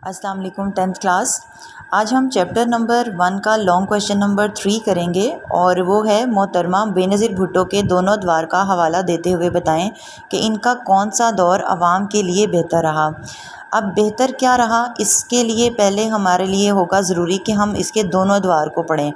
السلام علیکم 10th class. آج ہم چیپٹر نمبر 1 کا لانگ کویشچن نمبر 3 کریں گے، اور وہ ہے محترمہ بے نظیر بھٹو کے دونوں ادوار کا حوالہ دیتے ہوئے بتائیں کہ ان کا کون سا دور عوام کے لیے بہتر رہا۔ اب بہتر کیا رہا، اس کے لیے پہلے ہمارے لیے ہوگا ضروری کہ ہم اس کے دونوں ادوار کو پڑھیں۔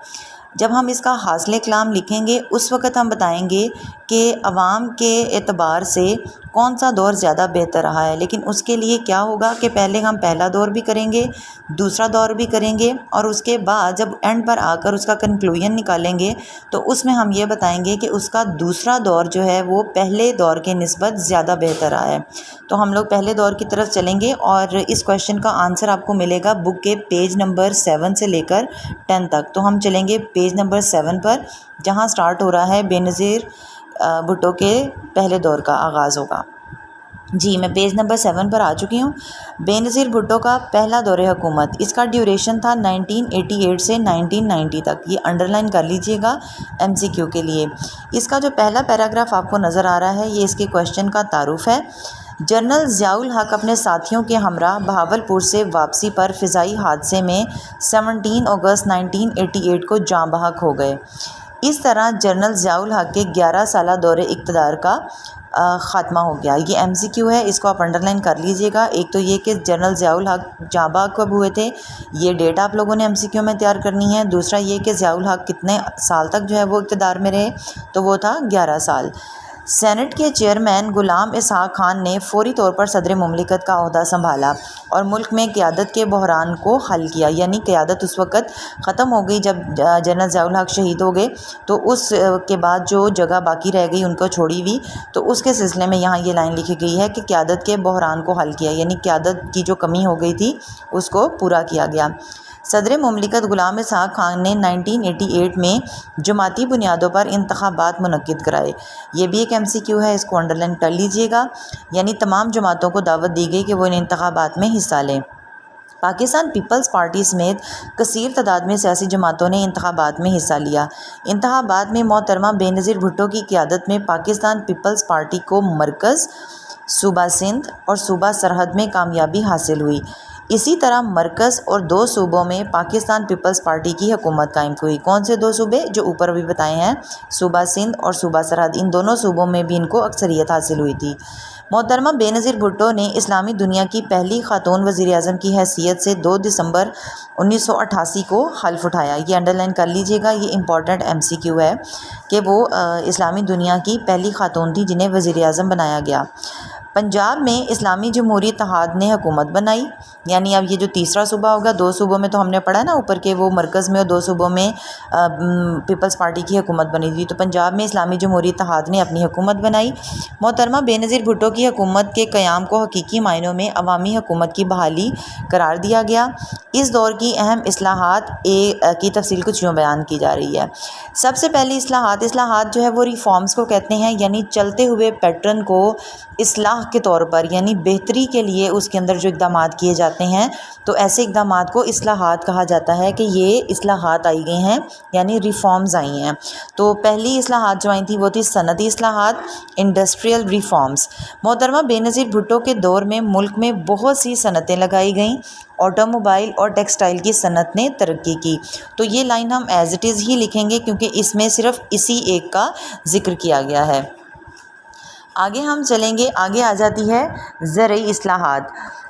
جب ہم اس کا حاصل کلام لکھیں گے اس وقت ہم بتائیں گے کہ عوام کے اعتبار سے کون سا دور زیادہ بہتر رہا ہے، لیکن اس کے لیے کیا ہوگا کہ پہلے ہم پہلا دور بھی کریں گے، دوسرا دور بھی کریں گے، اور اس کے بعد جب اینڈ پر آ کر اس کا کنکلوژن نکالیں گے تو اس میں ہم یہ بتائیں گے کہ اس کا دوسرا دور جو ہے وہ پہلے دور کے نسبت زیادہ بہتر رہا ہے۔ تو ہم لوگ پہلے دور کی طرف چلیں گے، اور اس کویشچن کا آنسر آپ کو ملے گا بک کے پیج نمبر 7 سے لے کر 10 تک۔ تو ہم چلیں گے پیج نمبر 7 پر، جہاں سٹارٹ ہو رہا ہے بے نظیر بھٹو کے پہلے دور کا آغاز ہوگا۔ جی میں پیج نمبر 7 پر آ چکی ہوں۔ بے نظیر بھٹو کا پہلا دور حکومت، اس کا ڈیوریشن تھا 1988 سے 1990 تک۔ یہ انڈر لائن کر لیجئے گا MCQ کے لیے۔ اس کا جو پہلا پیراگراف آپ کو نظر آ رہا ہے یہ اس کے کویشچن کا تعارف ہے۔ جنرل ضیاء الحق اپنے ساتھیوں کے ہمراہ بہاولپور سے واپسی پر فضائی حادثے میں 17 اگست 1988 کو جاں بحق ہو گئے۔ اس طرح جنرل ضیاء الحق کے 11 سالہ دور اقتدار کا خاتمہ ہو گیا۔ یہ MCQ ہے، اس کو آپ انڈر لائن کر لیجئے گا۔ ایک تو یہ کہ جنرل ضیاء الحق جاں بحق کب ہوئے تھے، یہ ڈیٹ آپ لوگوں نے MCQ میں تیار کرنی ہے۔ دوسرا یہ کہ ضیاء الحق کتنے سال تک جو ہے وہ اقتدار میں رہے، تو وہ تھا 11 سال۔ سینٹ کے چیئرمین غلام اسحاق خان نے فوری طور پر صدر مملکت کا عہدہ سنبھالا اور ملک میں قیادت کے بحران کو حل کیا۔ یعنی قیادت اس وقت ختم ہو گئی جب جنرل ضیاء الحق شہید ہو گئے، تو اس کے بعد جو جگہ باقی رہ گئی ان کو چھوڑی ہوئی، تو اس کے سلسلے میں یہاں یہ لائن لکھی گئی ہے کہ قیادت کے بحران کو حل کیا، یعنی قیادت کی جو کمی ہو گئی تھی اس کو پورا کیا گیا۔ صدر مملکت غلام اسحاق خان نے 1988 میں جماعتی بنیادوں پر انتخابات منعقد کرائے۔ یہ بھی ایک MCQ ہے، اس کو انڈر لائن کر لیجئے گا۔ یعنی تمام جماعتوں کو دعوت دی گئی کہ وہ ان انتخابات میں حصہ لیں۔ پاکستان پیپلز پارٹی سمیت کثیر تعداد میں سیاسی جماعتوں نے انتخابات میں حصہ لیا۔ انتخابات میں محترمہ بے نظیر بھٹو کی قیادت میں پاکستان پیپلز پارٹی کو مرکز، صوبہ سندھ اور صوبہ سرحد میں کامیابی حاصل ہوئی۔ اسی طرح مرکز اور 2 صوبوں میں پاکستان پیپلز پارٹی کی حکومت قائم ہوئی۔ کون سے 2 صوبے جو اوپر ابھی بتائے ہیں، صوبہ سندھ اور صوبہ سرحد، ان دونوں صوبوں میں بھی ان کو اکثریت حاصل ہوئی تھی۔ محترمہ بے نظیر بھٹو نے اسلامی دنیا کی پہلی خاتون وزیر اعظم کی حیثیت سے 2 دسمبر 1988 کو حلف اٹھایا۔ یہ انڈر لائن کر لیجئے گا، یہ امپورٹنٹ MCQ ہے کہ وہ اسلامی دنیا کی پہلی خاتون تھی جنہیں وزیر اعظم بنایا گیا۔ پنجاب میں اسلامی جمہوری اتحاد نے حکومت بنائی۔ یعنی اب یہ جو تیسرا صوبہ ہوگا، 2 صوبوں میں تو ہم نے پڑھا نا اوپر کے وہ مرکز میں اور 2 صوبوں میں پیپلز پارٹی کی حکومت بنی تھی، تو پنجاب میں اسلامی جمہوری اتحاد نے اپنی حکومت بنائی۔ محترمہ بے نظیر بھٹو کی حکومت کے قیام کو حقیقی معنوں میں عوامی حکومت کی بحالی قرار دیا گیا۔ اس دور کی اہم اصلاحات کی تفصیل کچھ یوں بیان کی جا رہی ہے۔ سب سے پہلی اصلاحات جو ہے وہ ریفارمز کو کہتے ہیں، یعنی چلتے ہوئے پیٹرن کو اصلاح کے طور پر، یعنی بہتری کے لیے اس کے اندر جو اقدامات کیے جاتے ہیں، تو ایسے اقدامات کو اصلاحات کہا جاتا ہے کہ یہ اصلاحات آئی گئی ہیں، یعنی ریفارمز آئی ہیں۔ تو پہلی اصلاحات جو آئی تھیں وہ تھی صنعتی اصلاحات، انڈسٹریل ریفارمز۔ محترمہ بے نظیر بھٹو کے دور میں ملک میں بہت سی صنعتیں لگائی گئیں۔ آٹو موبائل اور ٹیکسٹائل کی صنعت نے ترقی کی۔ تو یہ لائن ہم ایز اٹ از ہی لکھیں گے کیونکہ اس میں صرف اسی ایک کا ذکر کیا گیا ہے۔ آگے ہم چلیں گے، آگے آ جاتی ہے زرعی اصلاحات۔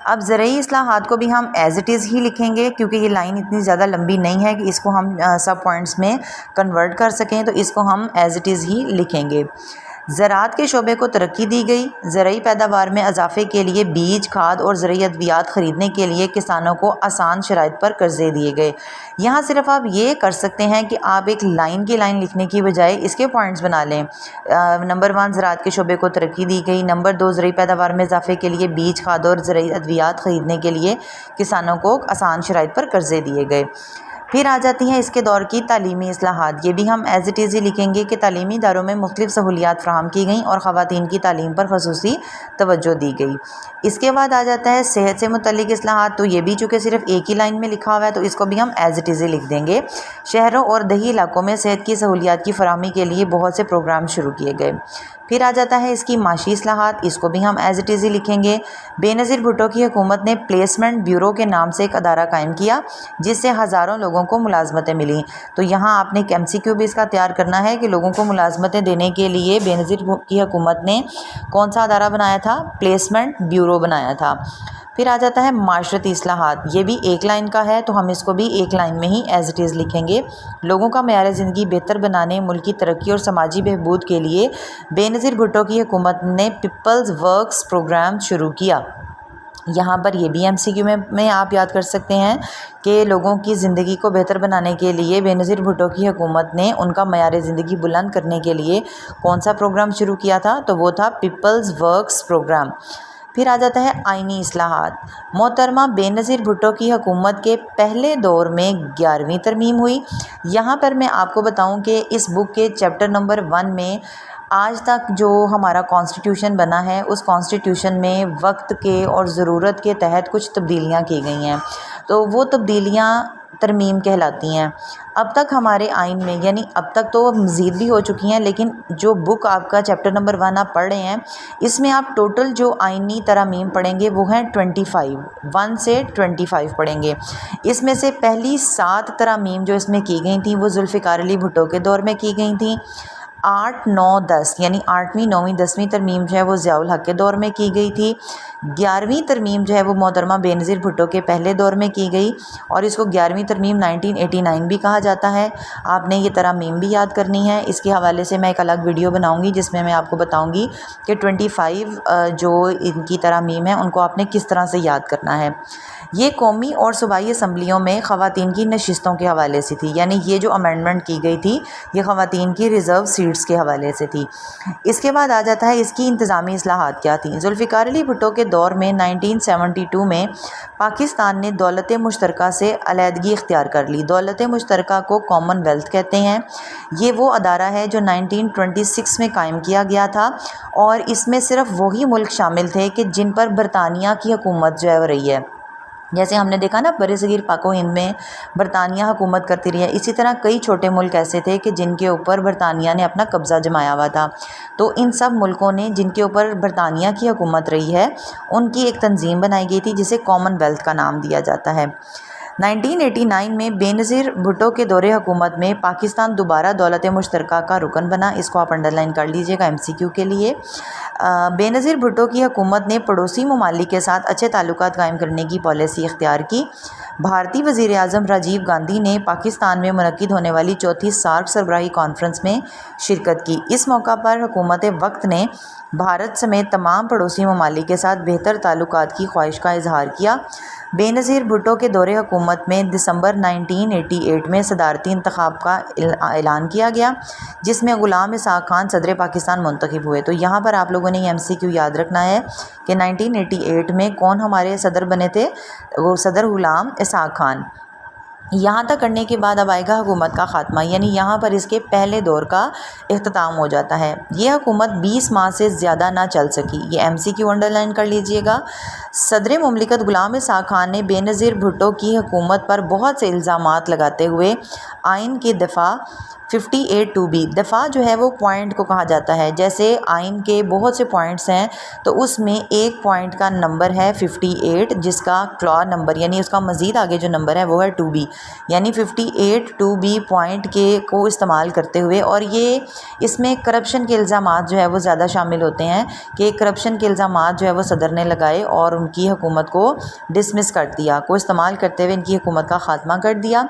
اب زرعی اصلاحات کو بھی ہم ایز اٹ از ہی لکھیں گے کیونکہ یہ لائن اتنی زیادہ لمبی نہیں ہے کہ اس کو ہم سب پوائنٹس میں کنورٹ کر سکیں، تو اس کو ہم ایز اٹ از ہی لکھیں گے۔ زراعت کے شعبے کو ترقی دی گئی۔ زرعی پیداوار میں اضافے کے لیے بیج، کھاد اور زرعی ادویات خریدنے کے لیے کسانوں کو آسان شرائط پر قرضے دیے گئے۔ یہاں صرف آپ یہ کر سکتے ہیں کہ آپ ایک لائن کی لائن لکھنے کی بجائے اس کے پوائنٹس بنا لیں۔ نمبر 1 زراعت کے شعبے کو ترقی دی گئی۔ نمبر 2 زرعی پیداوار میں اضافے کے لیے بیج، کھاد اور زرعی ادویات خریدنے کے لیے کسانوں کو آسان شرائط پر قرضے دیے گئے۔ پھر آ جاتی ہیں اس کے دور کی تعلیمی اصلاحات۔ یہ بھی ہم ایز اٹ از ہی لکھیں گے کہ تعلیمی اداروں میں مختلف سہولیات فراہم کی گئیں اور خواتین کی تعلیم پر خصوصی توجہ دی گئی۔ اس کے بعد آ جاتا ہے صحت سے متعلق اصلاحات۔ تو یہ بھی چونکہ صرف ایک ہی لائن میں لکھا ہوا ہے تو اس کو بھی ہم ایز اٹ از ہی لکھ دیں گے۔ شہروں اور دیہی علاقوں میں صحت کی سہولیات کی فراہمی کے لیے بہت سے پروگرام شروع کیے گئے۔ پھر آ جاتا ہے اس کی معاشی اصلاحات، اس کو بھی ہم ایز اٹ از ہی لکھیں گے۔ بے نظیر بھٹو کی حکومت نے پلیسمنٹ بیورو کے نام سے ایک ادارہ قائم کیا جس سے ہزاروں لوگوں کو ملازمتیں ملیں۔ تو یہاں آپ نے ایک MCQ بھی اس کا تیار کرنا ہے کہ لوگوں کو ملازمتیں دینے کے لیے بے نظیر کی حکومت نے کون سا ادارہ بنایا تھا؟ پلیسمنٹ بیورو بنایا تھا۔ پھر آ جاتا ہے معاشرتی اصلاحات، یہ بھی ایک لائن کا ہے تو ہم اس کو بھی ایک لائن میں ہی ایز اٹ از لکھیں گے۔ لوگوں کا معیار زندگی بہتر بنانے، ملک کی ترقی اور سماجی بہبود کے لیے بے نظیر بھٹو کی حکومت نے پیپلز ورکس پروگرام شروع کیا۔ یہاں پر یہ بھی MCQ میں آپ یاد کر سکتے ہیں کہ لوگوں کی زندگی کو بہتر بنانے کے لیے بے نظیر بھٹو کی حکومت نے ان کا معیار زندگی بلند کرنے کے لیے کون سا پروگرام شروع کیا تھا؟ تو وہ تھا پیپلز ورکس پروگرام۔ پھر آ جاتا ہے آئینی اصلاحات۔ محترمہ بے نظیر بھٹو کی حکومت کے پہلے دور میں 11ویں ترمیم ہوئی۔ یہاں پر میں آپ کو بتاؤں کہ اس بک کے چیپٹر نمبر 1 میں آج تک جو ہمارا کانسٹیٹیوشن بنا ہے اس کانسٹیٹیوشن میں وقت کے اور ضرورت کے تحت کچھ تبدیلیاں کی گئی ہیں، تو وہ تبدیلیاں ترمیم کہلاتی ہیں۔ اب تک ہمارے آئین میں، یعنی اب تک تو مزید بھی ہو چکی ہیں، لیکن جو بک آپ کا چیپٹر نمبر 1 آپ پڑھ رہے ہیں اس میں آپ ٹوٹل جو آئینی ترامیم پڑھیں گے وہ ہیں 25، 1 سے 25 پڑھیں گے۔ اس میں سے پہلی 7 ترامیم جو اس میں کی گئی تھیں وہ ذوالفقار علی بھٹو کے دور میں کی گئی تھیں۔ 8، 9، 10 یعنی 8ویں، 9ویں، 10ویں ترمیم جو ہے وہ ضیاء الحق کے دور میں کی گئی تھی۔ 11ویں ترمیم جو ہے وہ محترمہ بے نظیر بھٹو کے پہلے دور میں کی گئی اور اس کو 11ویں ترمیم 1989 بھی کہا جاتا ہے۔ آپ نے یہ ترامیم بھی یاد کرنی ہے، اس کے حوالے سے میں ایک الگ ویڈیو بناؤں گی جس میں میں آپ کو بتاؤں گی کہ 25 جو ان کی ترامیم ہیں ان کو آپ نے کس طرح سے یاد کرنا ہے۔ یہ قومی اور صوبائی اسمبلیوں میں خواتین کی نشستوں کے حوالے سے تھی، یعنی یہ جو امینڈمنٹ کی گئی تھی یہ خواتین کی ریزرو سیٹس کے حوالے سے تھی۔ اس کے بعد آ جاتا ہے اس کی انتظامی اصلاحات کیا تھیں۔ ذوالفقار علی بھٹو کے دور میں 1972 میں پاکستان نے دولت مشترکہ سے علیحدگی اختیار کر لی۔ دولت مشترکہ کو کامن ویلتھ کہتے ہیں۔ یہ وہ ادارہ ہے جو 1926 میں قائم کیا گیا تھا اور اس میں صرف وہی ملک شامل تھے کہ جن پر برطانیہ کی حکومت جو ہے وہ رہی ہے۔ جیسے ہم نے دیکھا نا بر صغیر پاک و ہند میں برطانیہ حکومت کرتی رہی ہے، اسی طرح کئی چھوٹے ملک ایسے تھے کہ جن کے اوپر برطانیہ نے اپنا قبضہ جمایا ہوا تھا۔ تو ان سب ملکوں نے جن کے اوپر برطانیہ کی حکومت رہی ہے ان کی ایک تنظیم بنائی گئی تھی جسے کامن ویلتھ کا نام دیا جاتا ہے۔ 1989 میں بے نظیر بھٹو کے دور حکومت میں پاکستان دوبارہ دولت مشترکہ کا رکن بنا۔ اس کو آپ انڈر لائن کر لیجئے گا MCQ کے لیے۔ بے نظیر بھٹو کی حکومت نے پڑوسی ممالک کے ساتھ اچھے تعلقات قائم کرنے کی پالیسی اختیار کی۔ بھارتی وزیر اعظم راجیو گاندھی نے پاکستان میں منعقد ہونے والی 4تھی سارک سربراہی کانفرنس میں شرکت کی۔ اس موقع پر حکومت وقت نے بھارت سمیت تمام پڑوسی ممالک کے ساتھ بہتر تعلقات کی خواہش کا اظہار کیا۔ بے نظیر بھٹو کے دور حکومت میں دسمبر 1988 میں صدارتی انتخاب کا اعلان کیا گیا جس میں غلام اسحاق خان صدر پاکستان منتخب ہوئے۔ تو یہاں پر آپ لوگوں نے یہ MCQ یاد رکھنا ہے کہ 1988 میں کون ہمارے صدر بنے تھے؟ وہ صدر غلام اسحاق خان۔ یہاں تک کرنے کے بعد اب آئے گا حکومت کا خاتمہ، یعنی یہاں پر اس کے پہلے دور کا اختتام ہو جاتا ہے۔ یہ حکومت 20 ماہ سے زیادہ نہ چل سکی، یہ MCQ انڈر لائن کر لیجئے گا۔ صدر مملکت غلام اسحاق خان نے بے نظیر بھٹو کی حکومت پر بہت سے الزامات لگاتے ہوئے آئین کے دفعہ 58(2)(b) دفعہ جو ہے وہ پوائنٹ کو کہا جاتا ہے۔ جیسے آئین کے بہت سے پوائنٹس ہیں تو اس میں ایک پوائنٹ کا نمبر ہے 58 جس کا کلا نمبر یعنی اس کا مزید آگے جو نمبر ہے وہ ہے 2b، یعنی 58(2)(b) پوائنٹ کے کو استعمال کرتے ہوئے، اور یہ اس میں کرپشن کے الزامات جو ہے وہ زیادہ شامل ہوتے ہیں کہ کرپشن کے الزامات جو ہے وہ صدر نے لگائے اور ان کی حکومت کو ڈسمس کر دیا، کو استعمال کرتے ہوئے ان کی حکومت کا خاتمہ کر دیا۔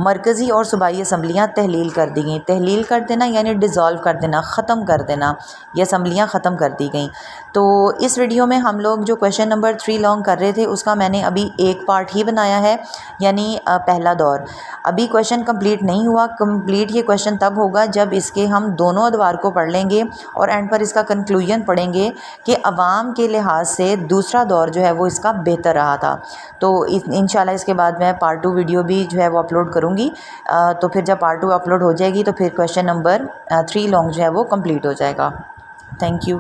مرکزی اور صوبائی اسمبلیاں تحلیل کر دی گئیں۔ تحلیل کر دینا یعنی ڈیزالو کر دینا، ختم کر دینا، یہ اسمبلیاں ختم کر دی گئیں۔ تو اس ویڈیو میں ہم لوگ جو کویشچن نمبر 3 لانگ کر رہے تھے اس کا میں نے ابھی ایک پارٹ ہی بنایا ہے، یعنی پہلا دور۔ ابھی کویشچن کمپلیٹ نہیں ہوا، کمپلیٹ یہ کویشچن تب ہوگا جب اس کے ہم دونوں ادوار کو پڑھ لیں گے اور اینڈ پر اس کا کنکلوژن پڑھیں گے کہ عوام کے لحاظ سے دوسرا دور جو ہے وہ اس کا بہتر رہا تھا۔ تو انشاءاللہ اس کے بعد میں پارٹ 2 ویڈیو بھی جو ہے وہ اپلوڈ کروں گی، تو پھر جب پارٹ 2 اپلوڈ ہو جائے گی تو پھر کویشچن نمبر 3 لانگ جو ہے وہ کمپلیٹ ہو جائے گا۔ Thank you.